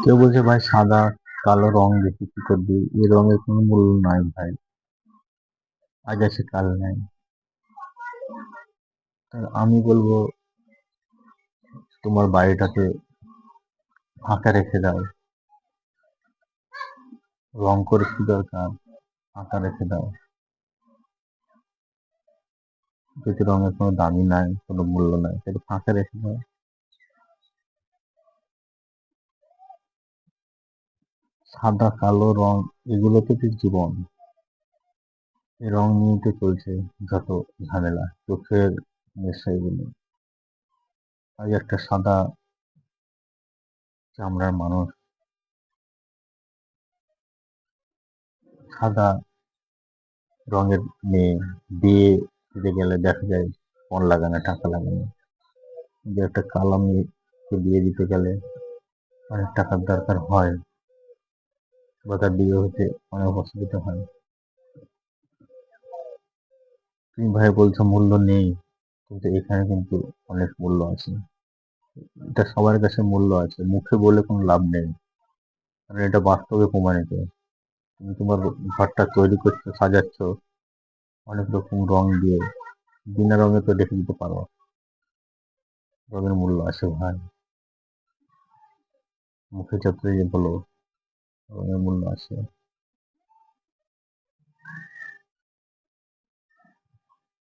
কেউ বলছে ভাই সাদা কালো রং দেখে কি করবি, এই রঙের কোনো মূল্য নাই ভাই, আজ আছে কাল নাই। আমি বলবো তোমার বাড়িটাকে ফাঁকা রেখে দাও, রং করে কি দরকার, ফাঁকা রেখে দাও। যদি রঙের কোনো দামি নাই, কোনো মূল্য নাই, তাহলে ফাঁকা রেখে দাও। সাদা কালো রং এগুলোতে তো জীবন, এই রং নিয়ে তো চলছে যত ঝামেলা, চোখের নেশা এগুলো। আজ একটা সাদা চামড়ার মানুষ, সাদা রঙের মেয়ে বিয়ে দিতে গেলে দেখা যায় পণ লাগানো, টাকা লাগানো। যে একটা কালো মেয়েকে বিয়ে দিতে গেলে অনেক টাকার দরকার হয়, বা তার বিয়ে হতে অনেক অসুবিধা হয়। তুমি ভাই বলছো মূল্য নেই, কিন্তু এখানে কিন্তু অনেক মূল্য আছে। এটা সবার কাছে মূল্য আছে, মুখে বলে কোনো লাভ নেই, কারণ এটা বাস্তবে প্রমাণিত। তুমি তোমার ঘরটা তৈরি করছো, সাজাচ্ছ অনেক রকম রং দিয়ে, বিনা রঙে তো রেখে দিতে পারো। রঙের মূল্য আছে ভাই, মুখে যতই বলো রঙের মূল্য আছে।